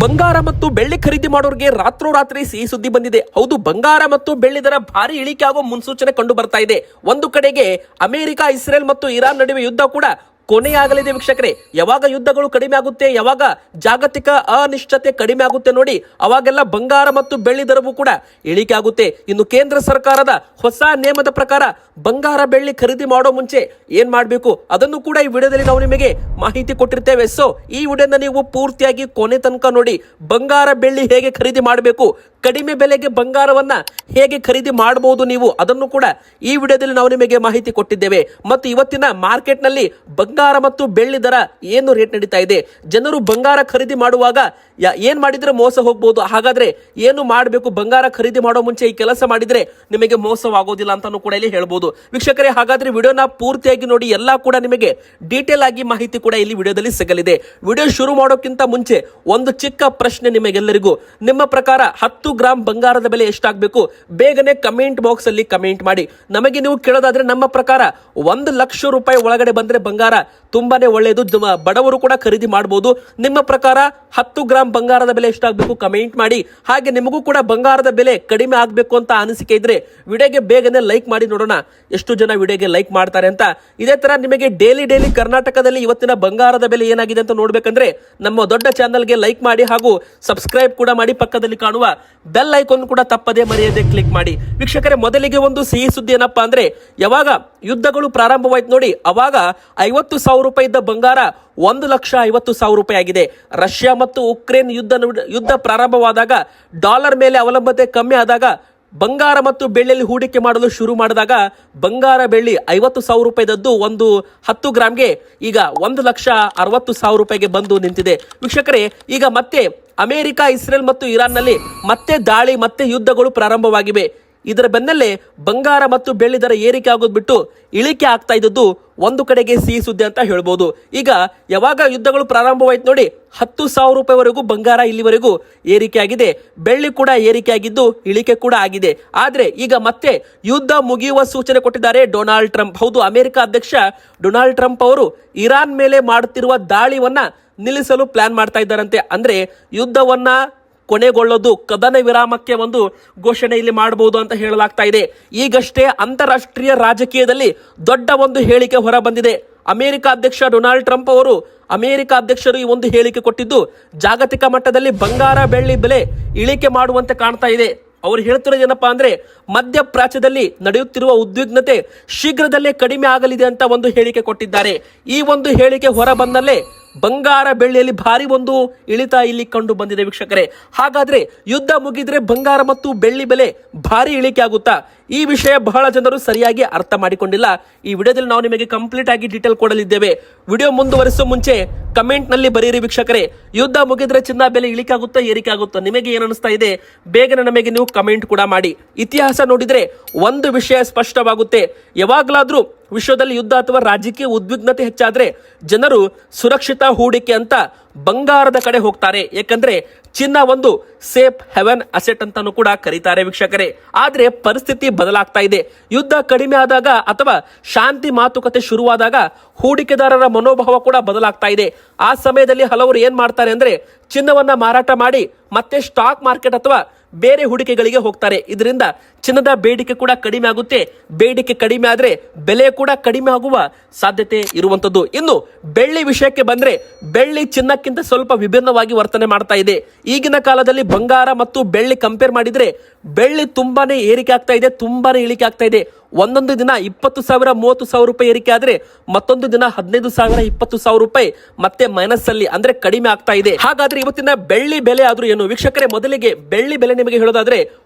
ಬಂಗಾರ ಮತ್ತು ಬೆಳ್ಳಿ ಖರೀದಿ ಮಾಡೋರಿಗೆ ರಾತ್ರೋರಾತ್ರಿ ಸಿಹಿ ಸುದ್ದಿ ಬಂದಿದೆ. ಹೌದು, ಬಂಗಾರ ಮತ್ತು ಬೆಳ್ಳಿ ದರ ಭಾರಿ ಇಳಿಕೆ ಆಗೋ ಮುನ್ಸೂಚನೆ ಕಂಡು ಬರ್ತಾ ಇದೆ. ಒಂದು ಕಡೆಗೆ ಅಮೆರಿಕ, ಇಸ್ರೇಲ್ ಮತ್ತು ಇರಾನ್ ನಡುವೆ ಯುದ್ಧ ಕೂಡ ಕೊನೆಯಾಗಲಿದೆ ವೀಕ್ಷಕರೇ. ಯಾವಾಗ ಯುದ್ಧಗಳು ಕಡಿಮೆ ಆಗುತ್ತೆ, ಯಾವಾಗ ಜಾಗತಿಕ ಅನಿಶ್ಚಿತತೆ ಕಡಿಮೆ ಆಗುತ್ತೆ ನೋಡಿ, ಅವಾಗೆಲ್ಲ ಬಂಗಾರ ಮತ್ತು ಬೆಳ್ಳಿ ದರವು ಕೂಡ ಇಳಿಕೆ ಆಗುತ್ತೆ. ಇನ್ನು ಕೇಂದ್ರ ಸರ್ಕಾರದ ಹೊಸ ನಿಯಮದ ಪ್ರಕಾರ ಬಂಗಾರ ಬೆಳ್ಳಿ ಖರೀದಿ ಮಾಡೋ ಮುಂಚೆ ಏನ್ ಮಾಡಬೇಕು ಅದನ್ನು ಕೂಡ ಈ ವಿಡಿಯೋದಲ್ಲಿ ನಾವು ನಿಮಗೆ ಮಾಹಿತಿ ಕೊಟ್ಟಿರ್ತೇವೆ. ಸೊ ಈ ವಿಡಿಯೋನ ನೀವು ಪೂರ್ತಿಯಾಗಿ ಕೊನೆ ತನಕ ನೋಡಿ. ಬಂಗಾರ ಬೆಳ್ಳಿ ಹೇಗೆ ಖರೀದಿ ಮಾಡಬೇಕು, ಕಡಿಮೆ ಬೆಲೆಗೆ ಬಂಗಾರವನ್ನ ಹೇಗೆ ಖರೀದಿ ಮಾಡಬಹುದು ನೀವು, ಅದನ್ನು ಕೂಡ ಈ ವಿಡಿಯೋದಲ್ಲಿ ನಾವು ನಿಮಗೆ ಮಾಹಿತಿ ಕೊಟ್ಟಿದ್ದೇವೆ. ಮತ್ತು ಇವತ್ತಿನ ಮಾರ್ಕೆಟ್ ನಲ್ಲಿ ಬಂಗಾರ ಮತ್ತು ಬೆಳ್ಳಿ ದರ ಏನು ರೇಟ್ ನಡೀತಾ ಇದೆ, ಜನರು ಬಂಗಾರ ಖರೀದಿ ಮಾಡುವಾಗ ಏನ್ ಮಾಡಿದ್ರೆ ಮೋಸ ಹೋಗಬಹುದು, ಹಾಗಾದ್ರೆ ಏನು ಮಾಡಬೇಕು, ಬಂಗಾರ ಖರೀದಿ ಮಾಡೋ ಮುಂಚೆ ಈ ಕೆಲಸ ಮಾಡಿದ್ರೆ ನಿಮಗೆ ಮೋಸವಾಗೋದಿಲ್ಲ ಅಂತಾನು ಕೂಡ ಇಲ್ಲಿ ಹೇಳ್ಬೋದು ವೀಕ್ಷಕರೇ. ಹಾಗಾದ್ರೆ ವಿಡಿಯೋನ ಪೂರ್ತಿಯಾಗಿ ನೋಡಿ, ಎಲ್ಲಾ ಕೂಡ ನಿಮಗೆ ಡೀಟೇಲ್ ಆಗಿ ಮಾಹಿತಿ ಕೂಡ ಇಲ್ಲಿ ವಿಡಿಯೋದಲ್ಲಿ ಸಿಗಲಿದೆ. ವಿಡಿಯೋ ಶುರು ಮಾಡೋಕ್ಕಿಂತ ಮುಂಚೆ ಒಂದು ಚಿಕ್ಕ ಪ್ರಶ್ನೆ ನಿಮಗೆಲ್ಲರಿಗೂ. ನಿಮ್ಮ ಪ್ರಕಾರ 10 ಗ್ರಾಮ್ ಬಂಗಾರದ ಬೆಲೆ ಎಷ್ಟಾಗಬೇಕು? ಬೇಗನೆ ಕಮೆಂಟ್ ಬಾಕ್ಸ್ ಅಲ್ಲಿ ಕಮೆಂಟ್ ಮಾಡಿ. ನಮಗೆ ನೀವು ಕೇಳೋದಾದ್ರೆ ನಮ್ಮ ಪ್ರಕಾರ 1 ಲಕ್ಷ ರೂಪಾಯಿ ಒಳಗಡೆ ಬಂದ್ರೆ ಬಂಗಾರ ತುಂಬಾನೇ ಒಳ್ಳೆಯದು, ಬಡವರು ಕೂಡ ಖರೀದಿ ಮಾಡಬಹುದು. ನಿಮ್ಮ ಪ್ರಕಾರ 10 ಗ್ರಾಮ್ ಬಂಗಾರದ ಬೆಲೆ ಎಷ್ಟಾಗಬೇಕು ಕಮೆಂಟ್ ಮಾಡಿ. ಹಾಗೆ ನಿಮಗೂ ಕೂಡ ಬಂಗಾರದ ಬೆಲೆ ಕಡಿಮೆ ಆಗಬೇಕು ಅಂತ ಅನಿಸಿಕೆ ಇದ್ರೆ ವಿಡಿಯೋಗೆ ಬೇಗನೆ ಲೈಕ್ ಮಾಡಿ, ನೋಡೋಣ ಎಷ್ಟು ಜನ ವಿಡಿಯೋಗೆ ಲೈಕ್ ಮಾಡ್ತಾರೆ ಅಂತ. ಇದೇ ತರ ನಿಮಗೆ ಡೈಲಿ ಕರ್ನಾಟಕದಲ್ಲಿ ಇವತ್ತಿನ ಬಂಗಾರದ ಬೆಲೆ ಏನಾಗಿದೆ ಅಂತ ನೋಡ್ಬೇಕಂದ್ರೆ ನಮ್ಮ ದೊಡ್ಡ ಚಾನಲ್ಗೆ ಲೈಕ್ ಮಾಡಿ ಹಾಗೂ ಸಬ್ಸ್ಕ್ರೈಬ್ ಕೂಡ ಮಾಡಿ. ಪಕ್ಕದಲ್ಲಿ ಕಾಣುವ ಬೆಲ್ ಐಕಾನ್ ಕೂಡ ತಪ್ಪದೆ ಮರೆಯದೆ ಕ್ಲಿಕ್ ಮಾಡಿ. ವೀಕ್ಷಕರೇ, ಮೊದಲಿಗೆ ಒಂದು ಸಿಹಿ ಸುದ್ದಿ ಏನಪ್ಪಾ ಅಂದ್ರೆ, ಯಾವಾಗ ಯುದ್ಧಗಳು ಪ್ರಾರಂಭವಾಯ್ತು ನೋಡಿ, ಅವಾಗ 50,000 ರೂಪಾಯಿ ಇದ್ದ ಬಂಗಾರ 1,50,000 ರೂಪಾಯಿ ಆಗಿದೆ. ರಷ್ಯಾ ಮತ್ತು ಉಕ್ರೇನ್ ಯುದ್ಧ ಪ್ರಾರಂಭವಾದಾಗ, ಡಾಲರ್ ಮೇಲೆ ಅವಲಂಬನೆ ಕಮ್ಮಿ ಆದಾಗ, ಬಂಗಾರ ಮತ್ತು ಬೆಳ್ಳಿಯಲ್ಲಿ ಹೂಡಿಕೆ ಮಾಡಲು ಶುರು ಮಾಡಿದಾಗ ಬಂಗಾರ ಬೆಳ್ಳಿ 50,000 ರೂಪಾಯಿದದ್ದು ಒಂದು 10 ಗ್ರಾಮ್ಗೆ ಈಗ 1,60,000 ರೂಪಾಯಿಗೆ ಬಂದು ನಿಂತಿದೆ. ವೀಕ್ಷಕರೇ, ಈಗ ಮತ್ತೆ ಅಮೆರಿಕ, ಇಸ್ರೇಲ್ ಮತ್ತು ಇರಾನ್ ನಲ್ಲಿ ಮತ್ತೆ ದಾಳಿ, ಮತ್ತೆ ಯುದ್ಧಗಳು ಪ್ರಾರಂಭವಾಗಿವೆ. ಇದರ ಬೆನ್ನಲ್ಲೇ ಬಂಗಾರ ಮತ್ತು ಬೆಳ್ಳಿ ದರ ಏರಿಕೆ ಆಗೋದು ಬಿಟ್ಟು ಇಳಿಕೆ ಆಗ್ತಾ ಇದ್ದದ್ದು ಒಂದು ಕಡೆಗೆ ಸಿಹಿ ಸುದ್ದಿ ಅಂತ ಹೇಳ್ಬೋದು. ಈಗ ಯಾವಾಗ ಯುದ್ಧಗಳು ಪ್ರಾರಂಭವಾಯ್ತು ನೋಡಿ, 10,000 ರೂಪಾಯಿವರೆಗೂ ಬಂಗಾರ ಇಲ್ಲಿವರೆಗೂ ಏರಿಕೆ ಆಗಿದೆ, ಬೆಳ್ಳಿ ಕೂಡ ಏರಿಕೆ ಆಗಿದ್ದು ಇಳಿಕೆ ಕೂಡ ಆಗಿದೆ. ಆದ್ರೆ ಈಗ ಮತ್ತೆ ಯುದ್ಧ ಮುಗಿಯುವ ಸೂಚನೆ ಕೊಟ್ಟಿದ್ದಾರೆ ಡೊನಾಲ್ಡ್ ಟ್ರಂಪ್. ಹೌದು, ಅಮೆರಿಕ ಅಧ್ಯಕ್ಷ ಡೊನಾಲ್ಡ್ ಟ್ರಂಪ್ ಅವರು ಇರಾನ್ ಮೇಲೆ ಮಾಡುತ್ತಿರುವ ದಾಳಿವನ್ನ ನಿಲ್ಲಿಸಲು ಪ್ಲಾನ್ ಮಾಡ್ತಾ ಇದ್ದಾರಂತೆ. ಅಂದ್ರೆ ಯುದ್ಧವನ್ನ ಕೊನೆಗೊಳ್ಳೋದು, ಕದನ ವಿರಾಮಕ್ಕೆ ಒಂದು ಘೋಷಣೆ ಇಲ್ಲಿ ಮಾಡಬಹುದು ಅಂತ ಹೇಳಲಾಗ್ತಾ ಇದೆ. ಈಗಷ್ಟೇ ಅಂತಾರಾಷ್ಟ್ರೀಯ ರಾಜಕೀಯದಲ್ಲಿ ದೊಡ್ಡ ಒಂದು ಹೇಳಿಕೆ ಹೊರ ಬಂದಿದೆ. ಅಮೆರಿಕ ಅಧ್ಯಕ್ಷ ಡೊನಾಲ್ಡ್ ಟ್ರಂಪ್ ಅವರು, ಅಮೆರಿಕ ಅಧ್ಯಕ್ಷರು ಈ ಒಂದು ಹೇಳಿಕೆ ಕೊಟ್ಟಿದ್ದು ಜಾಗತಿಕ ಮಟ್ಟದಲ್ಲಿ ಬಂಗಾರ ಬೆಳ್ಳಿ ಬೆಲೆ ಇಳಿಕೆ ಮಾಡುವಂತೆ ಕಾಣ್ತಾ ಇದೆ. ಅವರು ಹೇಳ್ತಿರೋದು ಏನಪ್ಪಾ ಅಂದ್ರೆ, ಮಧ್ಯಪ್ರಾಚ್ಯದಲ್ಲಿ ನಡೆಯುತ್ತಿರುವ ಉದ್ವಿಗ್ನತೆ ಶೀಘ್ರದಲ್ಲೇ ಕಡಿಮೆ ಆಗಲಿದೆ ಅಂತ ಒಂದು ಹೇಳಿಕೆ ಕೊಟ್ಟಿದ್ದಾರೆ. ಈ ಒಂದು ಹೇಳಿಕೆ ಹೊರ ಬಂದಲ್ಲೇ ಬಂಗಾರ ಬೆಳ್ಳಿಯಲ್ಲಿ ಭಾರಿ ಒಂದು ಇಳಿತ ಇಲ್ಲಿ ಕಂಡು ಬಂದಿದೆ ವೀಕ್ಷಕರೇ. ಹಾಗಾದ್ರೆ ಯುದ್ಧ ಮುಗಿದ್ರೆ ಬಂಗಾರ ಮತ್ತು ಬೆಳ್ಳಿ ಬೆಲೆ ಭಾರಿ ಇಳಿಕೆ ಆಗುತ್ತಾ? ಈ ವಿಷಯ ಬಹಳ ಜನರು ಸರಿಯಾಗಿ ಅರ್ಥ ಮಾಡಿಕೊಂಡಿಲ್ಲ. ಈ ವಿಡಿಯೋದಲ್ಲಿ ನಾವು ನಿಮಗೆ ಕಂಪ್ಲೀಟ್ ಆಗಿ ಡೀಟೇಲ್ ಕೊಡಲಿದ್ದೇವೆ. ವಿಡಿಯೋ ಮುಂದುವರಿಸುವ ಮುಂಚೆ ಕಮೆಂಟ್ ನಲ್ಲಿ ಬರೀರಿ ವೀಕ್ಷಕರೇ, ಯುದ್ಧ ಮುಗಿದ್ರೆ ಚಿನ್ನ ಬೆಲೆ ಇಳಿಕೆ ಆಗುತ್ತಾ, ಏರಿಕೆ ಆಗುತ್ತಾ, ನಿಮಗೆ ಏನು ಅನಿಸ್ತಾ ಇದೆ? ಬೇಗನೆ ನಮಗೆ ನೀವು ಕಮೆಂಟ್ ಕೂಡ ಮಾಡಿ. ಇತಿಹಾಸ ನೋಡಿದ್ರೆ ಒಂದು ವಿಷಯ ಸ್ಪಷ್ಟವಾಗುತ್ತೆ, ಯಾವಾಗಲಾದ್ರೂ ವಿಶ್ವದಲ್ಲಿ ಯುದ್ಧ ಅಥವಾ ರಾಜಕೀಯ ಉದ್ವಿಗ್ನತೆ ಹೆಚ್ಚಾದ್ರೆ ಜನರು ಸುರಕ್ಷಿತ ಹೂಡಿಕೆ ಅಂತ ಬಂಗಾರದ ಕಡೆ ಹೋಗ್ತಾರೆ. ಯಾಕಂದ್ರೆ ಚಿನ್ನ ಒಂದು ಸೇಫ್ ಹೆವೆನ್ ಅಸೆಟ್ ಅಂತಾನು ಕೂಡ ಕರೀತಾರೆ ವೀಕ್ಷಕರೇ. ಆದ್ರೆ ಪರಿಸ್ಥಿತಿ ಬದಲಾಗ್ತಾ ಇದೆ. ಯುದ್ಧ ಕಡಿಮೆ ಆದಾಗ ಅಥವಾ ಶಾಂತಿ ಮಾತುಕತೆ ಶುರುವಾದಾಗ ಹೂಡಿಕೆದಾರರ ಮನೋಭಾವ ಕೂಡ ಬದಲಾಗ್ತಾ ಇದೆ. ಆ ಸಮಯದಲ್ಲಿ ಹಲವರು ಏನ್ ಮಾಡ್ತಾರೆ ಅಂದ್ರೆ, ಚಿನ್ನವನ್ನ ಮಾರಾಟ ಮಾಡಿ ಮತ್ತೆ ಸ್ಟಾಕ್ ಮಾರ್ಕೆಟ್ ಅಥವಾ ಬೇರೆ ಹೂಡಿಕೆಗಳಿಗೆ ಹೋಗ್ತಾರೆ. ಇದರಿಂದ ಚಿನ್ನದ ಬೇಡಿಕೆ ಕೂಡ ಕಡಿಮೆ ಆಗುತ್ತೆ. ಬೇಡಿಕೆ ಕಡಿಮೆ ಆದ್ರೆ ಬೆಲೆ ಕೂಡ ಕಡಿಮೆ ಆಗುವ ಸಾಧ್ಯತೆ ಇರುವಂತದ್ದು. ಇನ್ನು ಬೆಳ್ಳಿ ವಿಷಯಕ್ಕೆ ಬಂದ್ರೆ, ಬೆಳ್ಳಿ ಚಿನ್ನಕ್ಕಿಂತ ಸ್ವಲ್ಪ ವಿಭಿನ್ನವಾಗಿ ವರ್ತನೆ ಮಾಡ್ತಾ ಇದೆ. ಈಗಿನ ಕಾಲದಲ್ಲಿ ಬಂಗಾರ ಮತ್ತು ಬೆಳ್ಳಿ ಕಂಪೇರ್ ಮಾಡಿದ್ರೆ ಬೆಳ್ಳಿ ತುಂಬಾನೇ ಏರಿಕೆ ಆಗ್ತಾ ಇದೆ, ತುಂಬಾನೇ ಇಳಿಕೆ ಆಗ್ತಾ ಇದೆ. ಒಂದೊಂದು ದಿನ 20,000 30,000 ರೂಪಾಯಿ ಏರಿಕೆ ಆದ್ರೆ ಮತ್ತೊಂದು ದಿನ 15,000 20,000 ರೂಪಾಯಿ ಮತ್ತೆ ಮೈನಸ್ ಅಲ್ಲಿ ಅಂದ್ರೆ ಕಡಿಮೆ ಆಗ್ತಾ ಇದೆ. ಹಾಗಾದ್ರೆ ಇವತ್ತಿನ ಬೆಳ್ಳಿ ಬೆಲೆ ಆದ್ರೂ ಏನು ವೀಕ್ಷಕರೇ? ಮೊದಲಿಗೆ ಬೆಳ್ಳಿ ಬೆಲೆ ನಿಮಗೆ ಹೇಳೋದಾದ್ರೆ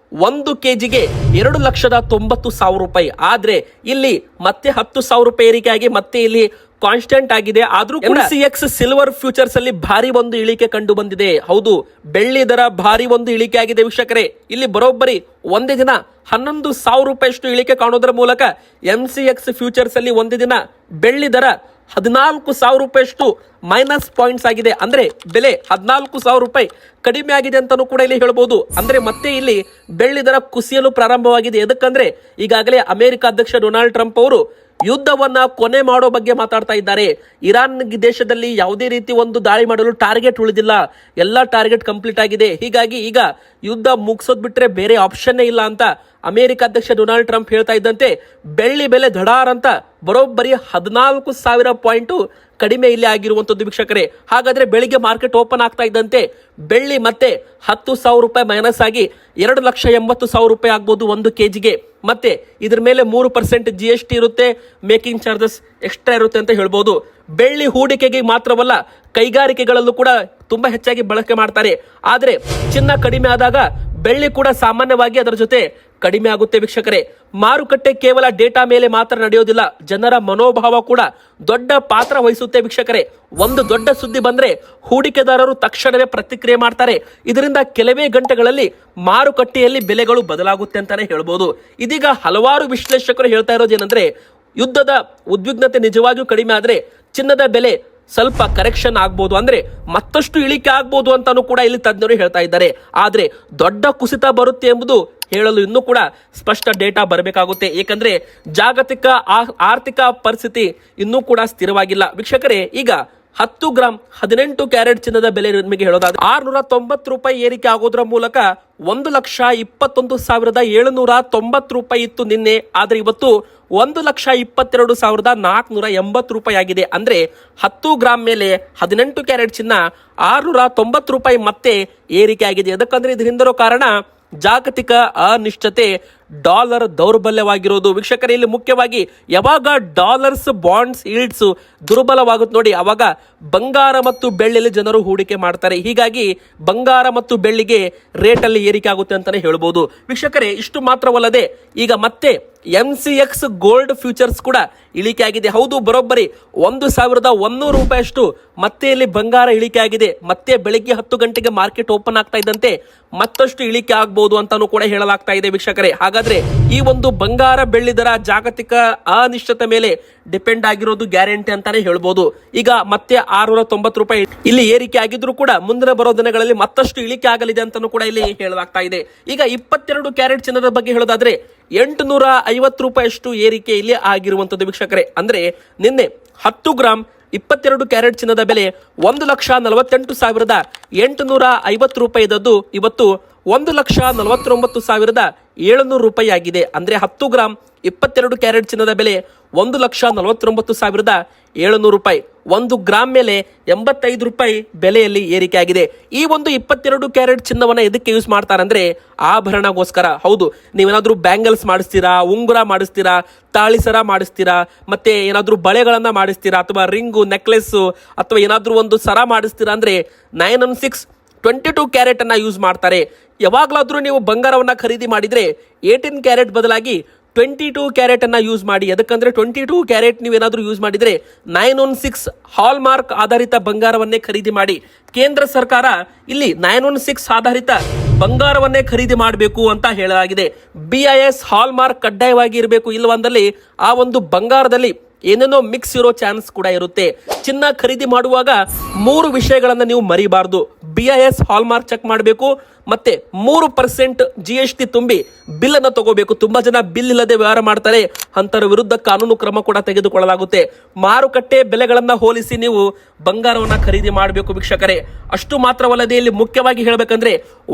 1 ಕೆಜಿಗೆ 2,90,000 ರೂಪಾಯಿ. ಆದ್ರೆ ಇಲ್ಲಿ ಮತ್ತೆ 10,000 ರೂಪಾಯಿ ಏರಿಕೆ ಆಗಿ ಮತ್ತೆ ಇಲ್ಲಿ ಕಾನ್ಸ್ಟೆಂಟ್ ಆಗಿದೆ. ಆದ್ರೂ MCX ಸಿಲ್ವರ್ ಫ್ಯೂಚರ್ಸ್ ಅಲ್ಲಿ ಭಾರಿ ಒಂದು ಇಳಿಕೆ ಕಂಡು ಬಂದಿದೆ. ಹೌದು, ಬೆಳ್ಳಿ ದರ ಭಾರಿ ಒಂದು ಇಳಿಕೆ ಆಗಿದೆ ವೀಕ್ಷಕರೇ. ಇಲ್ಲಿ ಬರೋಬ್ಬರಿ ಒಂದೇ ದಿನ 11,000 ರೂಪಾಯಿಷ್ಟು ಇಳಿಕೆ ಕಾಣೋದ್ರ ಮೂಲಕ MCX ಫ್ಯೂಚರ್ಸ್ ಅಲ್ಲಿ ಒಂದೇ ದಿನ ಬೆಳ್ಳಿ ದರ 14,000 ರೂಪಾಯಿಷ್ಟು ಮೈನಸ್ ಪಾಯಿಂಟ್ಸ್ ಆಗಿದೆ. ಅಂದ್ರೆ ಬೆಲೆ 14,000 ರೂಪಾಯಿ ಕಡಿಮೆ ಆಗಿದೆ ಅಂತಾನೂ ಕೂಡ ಇಲ್ಲಿ ಹೇಳ್ಬೋದು. ಅಂದ್ರೆ ಮತ್ತೆ ಇಲ್ಲಿ ಬೆಳ್ಳಿ ದರ ಕುಸಿಯಲು ಪ್ರಾರಂಭವಾಗಿದೆ. ಎದಕ್ಕಂದ್ರೆ ಈಗಾಗಲೇ ಅಮೆರಿಕ ಅಧ್ಯಕ್ಷ ಡೊನಾಲ್ಡ್ ಟ್ರಂಪ್ ಅವರು ಯುದ್ಧವನ್ನ ಕೊನೆ ಮಾಡೋ ಬಗ್ಗೆ ಮಾತಾಡ್ತಾ ಇದ್ದಾರೆ. ಇರಾನ್ ದೇಶದಲ್ಲಿ ಯಾವುದೇ ರೀತಿ ಒಂದು ದಾಳಿ ಮಾಡಲು ಟಾರ್ಗೆಟ್ ಉಳಿದಿಲ್ಲ, ಎಲ್ಲಾ ಟಾರ್ಗೆಟ್ ಕಂಪ್ಲೀಟ್ ಆಗಿದೆ. ಹೀಗಾಗಿ ಈಗ ಯುದ್ಧ ಮುಗಿಸೋದ್ ಬಿಟ್ರೆ ಬೇರೆ ಆಪ್ಷನ್ನೇ ಇಲ್ಲ ಅಂತ ಅಮೆರಿಕ ಅಧ್ಯಕ್ಷ ಡೊನಾಲ್ಡ್ ಟ್ರಂಪ್ ಹೇಳ್ತಾ ಇದ್ದಂತೆ ಬೆಳ್ಳಿ ಬೆಲೆ ಧಡಾರ್ ಅಂತ ಬರೋಬ್ಬರಿ 14,000 ಪಾಯಿಂಟ್ ಕಡಿಮೆ ಇಲ್ಲಿ ಆಗಿರುವಂತದ್ದು ವೀಕ್ಷಕರೇ. ಹಾಗಾದ್ರೆ ಬೆಳಿಗ್ಗೆ ಮಾರ್ಕೆಟ್ ಓಪನ್ ಆಗ್ತಾ ಇದ್ದಂತೆ ಬೆಳ್ಳಿ ಮತ್ತೆ 10,000 ರೂಪಾಯಿ ಮೈನಸ್ ಆಗಿ 2,80,000 ರೂಪಾಯಿ ಆಗ್ಬೋದು 1 ಕೆಜಿಗೆ. ಮತ್ತೆ ಇದ್ರ ಮೇಲೆ 3% GST ಇರುತ್ತೆ, ಮೇಕಿಂಗ್ ಚಾರ್ಜಸ್ ಎಕ್ಸ್ಟ್ರಾ ಇರುತ್ತೆ ಅಂತ ಹೇಳ್ಬೋದು. ಬೆಳ್ಳಿ ಹೂಡಿಕೆಗೆ ಮಾತ್ರವಲ್ಲ, ಕೈಗಾರಿಕೆಗಳಲ್ಲೂ ಕೂಡ ತುಂಬಾ ಹೆಚ್ಚಾಗಿ ಬಳಕೆ ಮಾಡ್ತಾರೆ. ಆದ್ರೆ ಚಿನ್ನ ಕಡಿಮೆ ಆದಾಗ ಬೆಳ್ಳಿ ಕೂಡ ಸಾಮಾನ್ಯವಾಗಿ ಅದರ ಜೊತೆ ಕಡಿಮೆ ಆಗುತ್ತೆ ವೀಕ್ಷಕರೇ. ಮಾರುಕಟ್ಟೆ ಕೇವಲ ಡೇಟಾ ಮೇಲೆ ಮಾತ್ರ ನಡೆಯೋದಿಲ್ಲ, ಜನರ ಮನೋಭಾವ ಕೂಡ ದೊಡ್ಡ ಪಾತ್ರ ವಹಿಸುತ್ತೆ ವೀಕ್ಷಕರೇ. ಒಂದು ದೊಡ್ಡ ಸುದ್ದಿ ಬಂದ್ರೆ ಹೂಡಿಕೆದಾರರು ತಕ್ಷಣವೇ ಪ್ರತಿಕ್ರಿಯೆ ಮಾಡ್ತಾರೆ. ಇದರಿಂದ ಕೆಲವೇ ಗಂಟೆಗಳಲ್ಲಿ ಮಾರುಕಟ್ಟೆಯಲ್ಲಿ ಬೆಲೆಗಳು ಬದಲಾಗುತ್ತೆ ಅಂತಾನೆ ಹೇಳ್ಬೋದು. ಇದೀಗ ಹಲವಾರು ವಿಶ್ಲೇಷಕರು ಹೇಳ್ತಾ ಇರೋದೇನೆಂದ್ರೆ, ಯುದ್ಧದ ಉದ್ವಿಗ್ನತೆ ನಿಜವಾಗಿಯೂ ಕಡಿಮೆ ಆದ್ರೆ ಚಿನ್ನದ ಬೆಲೆ ಸ್ವಲ್ಪ ಕರೆಕ್ಷನ್ ಆಗ್ಬೋದು, ಅಂದ್ರೆ ಮತ್ತಷ್ಟು ಇಳಿಕೆ ಆಗ್ಬೋದು ಅಂತಾನು ಕೂಡ ಇಲ್ಲಿ ತಜ್ಞರು ಹೇಳ್ತಾ ಇದ್ದಾರೆ. ಆದ್ರೆ ದೊಡ್ಡ ಕುಸಿತ ಬರುತ್ತೆ ಎಂಬುದು ಹೇಳಲು ಇನ್ನೂ ಕೂಡ ಸ್ಪಷ್ಟ ಡೇಟಾ ಬರಬೇಕಾಗುತ್ತೆ. ಏಕೆಂದ್ರೆ ಜಾಗತಿಕ ಆರ್ಥಿಕ ಪರಿಸ್ಥಿತಿ ಇನ್ನೂ ಕೂಡ ಸ್ಥಿರವಾಗಿಲ್ಲ ವೀಕ್ಷಕರೇ. ಈಗ 10 ಗ್ರಾಂ 18 ಕ್ಯಾರೆಟ್ ಚಿನ್ನದ ಬೆಲೆ ನಿಮಗೆ ಹೇಳೋದಾದ್ರೆ 690 ರೂಪಾಯಿ ಏರಿಕೆ ಆಗೋದ್ರ ಮೂಲಕ 1,21,790 ರೂಪಾಯಿ ಇತ್ತು ನಿನ್ನೆ. ಆದ್ರೆ ಇವತ್ತು 1,22,480 ರೂಪಾಯಿ ಆಗಿದೆ. ಅಂದ್ರೆ 10 ಗ್ರಾಂ ಮೇಲೆ 18 ಕ್ಯಾರೆಟ್ ಚಿನ್ನ 690 ರೂಪಾಯಿ ಮತ್ತೆ ಏರಿಕೆ ಆಗಿದೆ. ಯಾಕಂದ್ರೆ ಇದ್ರ ಹಿಂದಿರೋ ಕಾರಣ ಜಾಗತಿಕ ಅನಿಶ್ಚಿತತೆ, ಡಾಲರ್ ದೌರ್ಬಲ್ಯವಾಗಿರೋದು ವೀಕ್ಷಕರೇ. ಇಲ್ಲಿ ಮುಖ್ಯವಾಗಿ ಯಾವಾಗ ಡಾಲರ್ಸ್ ಬಾಂಡ್ಸ್ ಈಲ್ಡ್ಸ್ ದುರ್ಬಲವಾಗುತ್ತೆ ನೋಡಿ, ಅವಾಗ ಬಂಗಾರ ಮತ್ತು ಬೆಳ್ಳಿಯಲ್ಲಿ ಜನರು ಹೂಡಿಕೆ ಮಾಡ್ತಾರೆ. ಹೀಗಾಗಿ ಬಂಗಾರ ಮತ್ತು ಬೆಳ್ಳಿಗೆ ರೇಟ್ ಅಲ್ಲಿ ಏರಿಕೆ ಆಗುತ್ತೆ ಅಂತಾನೆ ಹೇಳ್ಬೋದು ವೀಕ್ಷಕರೇ. ಇಷ್ಟು ಮಾತ್ರವಲ್ಲದೆ ಈಗ ಮತ್ತೆ MCX ಗೋಲ್ಡ್ ಫ್ಯೂಚರ್ಸ್ ಕೂಡ ಇಳಿಕೆ ಆಗಿದೆ. ಹೌದು, ಬರೋಬ್ಬರಿ 1,100 ರೂಪಾಯಿಯಷ್ಟು ಮತ್ತೆ ಇಲ್ಲಿ ಬಂಗಾರ ಇಳಿಕೆ ಆಗಿದೆ. ಮತ್ತೆ ಬೆಳಿಗ್ಗೆ 10 ಗಂಟೆಗೆ ಮಾರ್ಕೆಟ್ ಓಪನ್ ಆಗ್ತಾ ಇದ್ದಂತೆ ಮತ್ತಷ್ಟು ಇಳಿಕೆ ಆಗ್ಬಹುದು ಅಂತಾನು ಕೂಡ ಹೇಳಲಾಗ್ತಾ ಇದೆ ವೀಕ್ಷಕರೇ. ಹಾಗಾದ್ರೆ ಈ ಒಂದು ಬಂಗಾರ ಬೆಳ್ಳಿ ದರ ಜಾಗತಿಕ ಅನಿಶ್ಚಿತ ಮೇಲೆ ಡಿಪೆಂಡ್ ಆಗಿರೋದು ಗ್ಯಾರಂಟಿ ಅಂತಾನೆ ಹೇಳ್ಬೋದು. ಈಗ ಮತ್ತೆ 690 ರೂಪಾಯಿ ಇಲ್ಲಿ ಏರಿಕೆ ಆಗಿದ್ರು ಕೂಡ ಮುಂದಿನ ಬರೋ ದಿನಗಳಲ್ಲಿ ಮತ್ತಷ್ಟು ಇಳಿಕೆ ಆಗಲಿದೆ ಅಂತಾನು ಕೂಡ ಇಲ್ಲಿ ಹೇಳಲಾಗ್ತಾ ಇದೆ. ಈಗ 22 ಕ್ಯಾರೆಟ್ ಚಿನ್ನದ ಬಗ್ಗೆ ಹೇಳೋದಾದ್ರೆ 850 ರೂಪಾಯಿಯಷ್ಟು ಏರಿಕೆ ಇಲ್ಲಿ ಆಗಿರುವಂತದ್ದು ವೀಕ್ಷಕರೇ. ಅಂದ್ರೆ ನಿನ್ನೆ 10 ಗ್ರಾಂ 22 ಕ್ಯಾರೆಟ್ ಚಿನ್ನದ ಬೆಲೆ 1,48,850 ರೂಪಾಯಿ ಇದ್ದದ್ದು ಇವತ್ತು 1,49,700 ರೂಪಾಯಿ ಆಗಿದೆ. ಅಂದ್ರೆ 10 ಗ್ರಾಂ 22 ಕ್ಯಾರೆಟ್ ಚಿನ್ನದ ಬೆಲೆ 1,49,700 ರೂಪಾಯಿ. 1 ಗ್ರಾಂ ಮೇಲೆ 85 ರೂಪಾಯಿ ಬೆಲೆಯಲ್ಲಿ ಏರಿಕೆ ಆಗಿದೆ. ಈ ಒಂದು 22 ಕ್ಯಾರೆಟ್ ಚಿನ್ನವನ್ನ ಎದಕ್ಕೆ ಯೂಸ್ ಮಾಡ್ತಾರೆ ಅಂದ್ರೆ ಆಭರಣಗೋಸ್ಕರ. ಹೌದು, ನೀವೇನಾದ್ರೂ ಬ್ಯಾಂಗಲ್ಸ್ ಮಾಡಿಸ್ತೀರಾ, ಉಂಗುರ ಮಾಡಿಸ್ತೀರಾ, ತಾಳಿಸರ ಮಾಡಿಸ್ತೀರಾ, ಮತ್ತೆ ಏನಾದ್ರೂ ಬಳೆಗಳನ್ನ ಮಾಡಿಸ್ತೀರಾ, ಅಥವಾ ರಿಂಗು, ನೆಕ್ಲೆಸ್, ಅಥವಾ ಏನಾದ್ರೂ ಒಂದು ಸರ ಮಾಡಿಸ್ತೀರಾ ಅಂದ್ರೆ 916 22 ಕ್ಯಾರೆಟ್ ಅನ್ನ ಯೂಸ್ ಮಾಡ್ತಾರೆ. ಯಾವಾಗ್ಲಾದ್ರೂ ನೀವು ಬಂಗಾರವನ್ನ ಖರೀದಿ ಮಾಡಿದ್ರೆ 18 ಕ್ಯಾರೆಟ್ ಬದಲಾಗಿ 22 ಕ್ಯಾರೆಟ್ ಅನ್ನ ಯೂಸ್ ಮಾಡಿ. ಅದಕ್ಕಂದ್ರೆ 22 ಕ್ಯಾರೆಟ್ ನೀವೇನಾದ್ರೂ ಯೂಸ್ ಮಾಡಿದ್ರೆ 916 ಹಾಲ್ ಮಾರ್ಕ್ ಆಧಾರಿತ ಬಂಗಾರವನ್ನೇ ಖರೀದಿ ಮಾಡಿ. ಕೇಂದ್ರ ಸರ್ಕಾರ ಇಲ್ಲಿ 916 ಆಧಾರಿತ ಬಂಗಾರವನ್ನೇ ಖರೀದಿ ಮಾಡಬೇಕು ಅಂತ ಹೇಳಲಾಗಿದೆ. BIS ಹಾಲ್ ಮಾರ್ಕ್ ಕಡ್ಡಾಯವಾಗಿ ಇರಬೇಕು, ಇಲ್ಲವಂದಲ್ಲಿ ಆ ಒಂದು ಬಂಗಾರದಲ್ಲಿ ಏನೇನೋ ಮಿಕ್ಸ್ ಇರೋ ಚಾನ್ಸ್ ಕೂಡ ಇರುತ್ತೆ. ಚಿನ್ನ ಖರೀದಿ ಮಾಡುವಾಗ 3 ವಿಷಯಗಳನ್ನ ನೀವು ಮರಿಬಾರ್ದು. BIS ಹಾಲ್ ಮಾರ್ಕ್ ಚೆಕ್ ಮಾಡಬೇಕು, ಮತ್ತೆ 3% GST ತುಂಬಿ ಬಿಲ್ ಅನ್ನ ತಗೋಬೇಕು. ತುಂಬಾ ಜನ ಬಿಲ್ ಇಲ್ಲದೆ ವ್ಯವಹಾರ ಮಾಡ್ತಾರೆ, ಅಂತರ ವಿರುದ್ಧ ಕಾನೂನು ಕ್ರಮ ಕೂಡ ತೆಗೆದುಕೊಳ್ಳಲಾಗುತ್ತೆ. ಮಾರುಕಟ್ಟೆ ಬೆಲೆಗಳನ್ನ ಹೋಲಿಸಿ ನೀವು ಬಂಗಾರವನ್ನ ಖರೀದಿ ಮಾಡಬೇಕು ವೀಕ್ಷಕರೇ. ಅಷ್ಟು ಮಾತ್ರವಲ್ಲದೆ ಇಲ್ಲಿ ಮುಖ್ಯವಾಗಿ ಹೇಳಬೇಕಂದ್ರೆ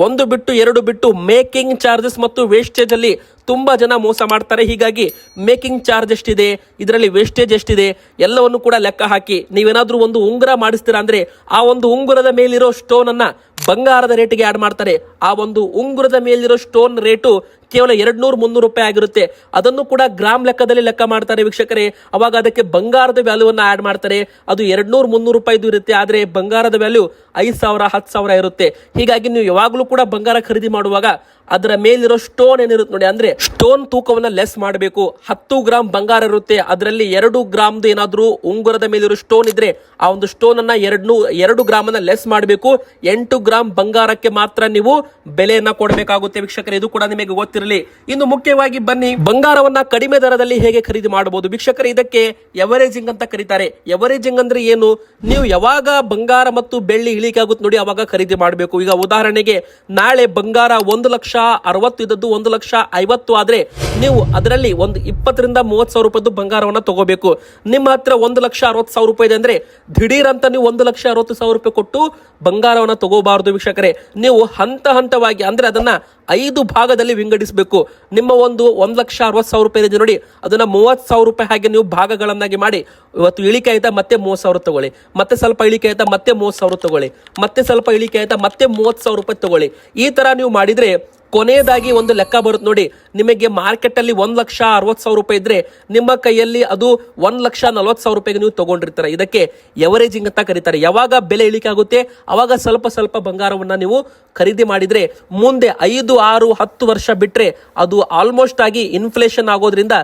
1 ಬಿಟ್ಟು 2 ಬಿಟ್ಟು ಮೇಕಿಂಗ್ ಚಾರ್ಜಸ್ ಮತ್ತು ವೇಸ್ಟೇಜ್ ಅಲ್ಲಿ ತುಂಬಾ ಜನ ಮೋಸ ಮಾಡ್ತಾರೆ. ಹೀಗಾಗಿ ಮೇಕಿಂಗ್ ಚಾರ್ಜ್ ಎಷ್ಟಿದೆ, ಇದರಲ್ಲಿ ವೇಸ್ಟೇಜ್ ಎಷ್ಟಿದೆ ಎಲ್ಲವನ್ನು ಕೂಡ ಲೆಕ್ಕ ಹಾಕಿ ನೀವೇನಾದ್ರೂ ಒಂದು ಉಂಗುರ ಮಾಡಿಸ್ತೀರಾ ಅಂದ್ರೆ ಆ ಒಂದು ಉಂಗುರದ ಮೇಲಿರೋ ಸ್ಟೋನ್ ಅನ್ನ ಬಂಗಾರದ ರೇಟಿಗೆ ಆಡ್ ಮಾಡ್ತಾರೆ. ಆ ಒಂದು ಉಂಗುರದ ಮೇಲಿರೋ ಸ್ಟೋನ್ ರೇಟು ಕೇವಲ 200-300 ರೂಪಾಯಿ ಆಗಿರುತ್ತೆ. ಅದನ್ನು ಕೂಡ ಗ್ರಾಮ್ ಲೆಕ್ಕದಲ್ಲಿ ಲೆಕ್ಕ ಮಾಡ್ತಾರೆ ವೀಕ್ಷಕರೇ. ಅವಾಗ ಅದಕ್ಕೆ ಬಂಗಾರದ ವ್ಯಾಲ್ಯೂವನ್ನ ಆಡ್ ಮಾಡ್ತಾರೆ. ಅದು 200-300 ರೂಪಾಯಿದು ಇರುತ್ತೆ. ಆದ್ರೆ ಬಂಗಾರದ ವ್ಯಾಲ್ಯೂ 5,000 10,000 ಇರುತ್ತೆ. ಹೀಗಾಗಿ ನೀವು ಯಾವಾಗಲೂ ಕೂಡ ಬಂಗಾರ ಖರೀದಿ ಮಾಡುವಾಗ ಅದರ ಮೇಲಿರೋ ಸ್ಟೋನ್ ಏನಿರುತ್ತೆ ನೋಡಿ, ಅಂದ್ರೆ ಸ್ಟೋನ್ ತೂಕವನ್ನ ಲೆಸ್ ಮಾಡಬೇಕು. 10 ಗ್ರಾಮ್ ಬಂಗಾರ ಇರುತ್ತೆ, ಅದರಲ್ಲಿ 2 ಗ್ರಾಮ್ದು ಏನಾದ್ರೂ ಉಂಗುರದ ಮೇಲಿರೋ ಸ್ಟೋನ್ ಇದ್ರೆ ಆ ಒಂದು ಸ್ಟೋನ್ ಅನ್ನ 2 ಗ್ರಾಮ್ ಅನ್ನ ಲೆಸ್ ಮಾಡಬೇಕು. 8 ಗ್ರಾಮ್ ಬಂಗಾರಕ್ಕೆ ಮಾತ್ರ ನೀವು ಬೆಲೆಯನ್ನ ಕೊಡಬೇಕಾಗುತ್ತೆ ವೀಕ್ಷಕರೇ. ಇದು ಕೂಡ ನಿಮಗೆ ಗೊತ್ತಿರಲಿ. ನೆನಪಿರಲಿ. ಇನ್ನು ಮುಖ್ಯವಾಗಿ ಬನ್ನಿ, ಬಂಗಾರವನ್ನ ಕಡಿಮೆ ದರದಲ್ಲಿ ಹೇಗೆ ಖರೀದಿ ಮಾಡಬಹುದು ವೀಕ್ಷಕರೇ. ಇದಕ್ಕೆ ಎವರೇಜಿಂಗ್ ಅಂತ ಕರೀತಾರೆ. ಎವರೇಜಿಂಗ್ ಅಂದ್ರೆ ಏನು? ನೀವು ಯಾವಾಗ ಬಂಗಾರ ಮತ್ತು ಬೆಳ್ಳಿ ಇಳಿಕೆ ಆಗುತ್ತೆ ನೋಡಿ ಅವಾಗ ಖರೀದಿ ಮಾಡಬೇಕು. ಈಗ ಉದಾಹರಣೆಗೆ ನಾಳೆ ಬಂಗಾರ 1,60,000 ಇದ್ದದ್ದು 1,50,000 ಆದ್ರೆ ನೀವು ಅದರಲ್ಲಿ ಒಂದು 20,000 to 30,000 ರೂಪಾಯಿದು ಬಂಗಾರವನ್ನ ತಗೋಬೇಕು. ನಿಮ್ಮ ಹತ್ರ 1,60,000 ರೂಪಾಯಿ ಇದೆ ಅಂದ್ರೆ ದಿಢೀರ್ ಅಂತ ನೀವು 1,60,000 ರೂಪಾಯಿ ಕೊಟ್ಟು ಬಂಗಾರವನ್ನ ತಗೋಬಾರದು ವೀಕ್ಷಕರೇ. ನೀವು ಹಂತ ಹಂತವಾಗಿ ಅಂದ್ರೆ ಅದನ್ನ 5 ಭಾಗದಲ್ಲಿ ವಿಂಗಡಿಸಬೇಕು. ನಿಮ್ಮ ಒಂದು 1,60,000 ರೂಪಾಯಿ ಇದೆ ನೋಡಿ, ಅದನ್ನ 30,000 ರೂಪಾಯಿ ಹಾಗೆ ನೀವು ಭಾಗಗಳನ್ನಾಗಿ ಮಾಡಿ, ಇವತ್ತು ಇಳಿಕೆ ಆಯ್ತಾ ಮತ್ತೆ 30,000 ತಗೊಳ್ಳಿ, ಮತ್ತೆ ಸ್ವಲ್ಪ ಇಳಿಕೆ ಆಯ್ತಾ ಮತ್ತೆ 30,000 ತಗೊಳ್ಳಿ, ಮತ್ತೆ ಸ್ವಲ್ಪ ಇಳಿಕೆ ಆಯ್ತಾ ಮತ್ತೆ 30,000 ರೂಪಾಯಿ ತಗೊಳ್ಳಿ. ಈ ತರ ನೀವು ಮಾಡಿದ್ರೆ ಕೊನೆಯದಾಗಿ ಒಂದು ಲೆಕ್ಕ ಬರುತ್ತೆ ನೋಡಿ, ನಿಮಗೆ ಮಾರ್ಕೆಟ್ ಅಲ್ಲಿ 1,60,000 ರೂಪಾಯಿ ಇದ್ರೆ ನಿಮ್ಮ ಕೈಯಲ್ಲಿ ಅದು 1,40,000 ರೂಪಾಯಿಗೆ ನೀವು ತಗೊಂಡಿರ್ತಾರೆ. ಇದಕ್ಕೆ ಎವರೇಜಿಂಗ್ ಅಂತ ಕರೀತಾರೆ. ಯಾವಾಗ ಬೆಲೆ ಇಳಿಕೆ ಆಗುತ್ತೆ ಅವಾಗ ಸ್ವಲ್ಪ ಸ್ವಲ್ಪ ಬಂಗಾರವನ್ನ ನೀವು ಖರೀದಿ ಮಾಡಿದ್ರೆ ಮುಂದೆ 5, 6, 10 ವರ್ಷ ಬಿಟ್ರೆ ಅದು ಆಲ್ಮೋಸ್ಟ್ ಆಗಿ ಇನ್ಫ್ಲೇಷನ್ ಆಗೋದ್ರಿಂದ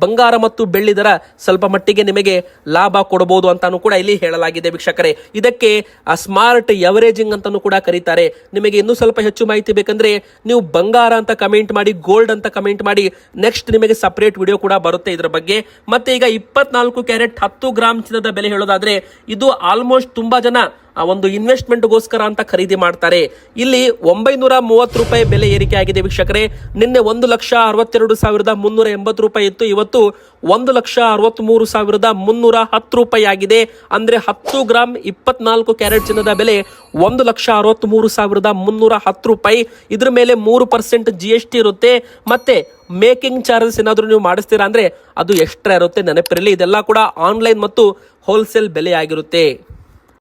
ಬಂಗಾರ ಮತ್ತು ಬೆಳ್ಳಿ ದರ ಸ್ವಲ್ಪ ಮಟ್ಟಿಗೆ ನಿಮಗೆ ಲಾಭ ಕೊಡಬಹುದು ಅಂತಾನು ಕೂಡ ಇಲ್ಲಿ ಹೇಳಲಾಗಿದೆ ವೀಕ್ಷಕರೇ. ಇದಕ್ಕೆ ಸ್ಮಾರ್ಟ್ ಎವರೇಜಿಂಗ್ ಅಂತಾನು ಕೂಡ ಕರೀತಾರೆ. ನಿಮಗೆ ಇನ್ನೂ ಸ್ವಲ್ಪ ಹೆಚ್ಚು ಮಾಹಿತಿ ಬೇಕಂದ್ರೆ ನೀವು ಬಂಗಾರ ಅಂತ ಕಮೆಂಟ್ ಮಾಡಿ, ಗೋಲ್ಡ್ ಅಂತ ಕಮೆಂಟ್ ಮಾಡಿ, ನೆಕ್ಸ್ಟ್ ನಿಮಗೆ ಸಪರೇಟ್ ವಿಡಿಯೋ ಕೂಡ ಬರುತ್ತೆ ಇದರ ಬಗ್ಗೆ. ಮತ್ತೆ ಈಗ 24 ಕ್ಯಾರೆಟ್ 10 ಗ್ರಾಮ್ ಚಿನ್ನದ ಬೆಲೆ ಹೇಳೋದಾದ್ರೆ ಇದು ಆಲ್ಮೋಸ್ಟ್ ತುಂಬಾ ಜನ ಒಂದು ಇನ್ವೆಸ್ಟ್ಮೆಂಟ್ಗೋಸ್ಕರ ಅಂತ ಖರೀದಿ ಮಾಡ್ತಾರೆ. ಇಲ್ಲಿ 930 ರೂಪಾಯಿ ಬೆಲೆ ಏರಿಕೆ ಆಗಿದೆ ವೀಕ್ಷಕರೇ. ನಿನ್ನೆ 1,62,380 ರೂಪಾಯಿ ಇತ್ತು, ಇವತ್ತು 1,63,310 ರೂಪಾಯಿ ಆಗಿದೆ. ಅಂದ್ರೆ 10 ಗ್ರಾಮ್ 24 ಕ್ಯಾರೆಟ್ ಚಿನ್ನದ ಬೆಲೆ 1,63,310 ರೂಪಾಯಿ. ಇದ್ರ ಮೇಲೆ 3% GST ಇರುತ್ತೆ. ಮತ್ತೆ ಮೇಕಿಂಗ್ ಚಾರ್ಜಸ್ ಏನಾದ್ರು ನೀವು ಮಾಡಿಸ್ತೀರಾ ಅಂದ್ರೆ ಅದು ಎಕ್ಸ್ಟ್ರಾ ಇರುತ್ತೆ, ನೆನಪಿರಲಿ. ಇದೆಲ್ಲ ಕೂಡ ಆನ್ಲೈನ್ ಮತ್ತು ಹೋಲ್ಸೇಲ್ ಬೆಲೆ ಆಗಿರುತ್ತೆ.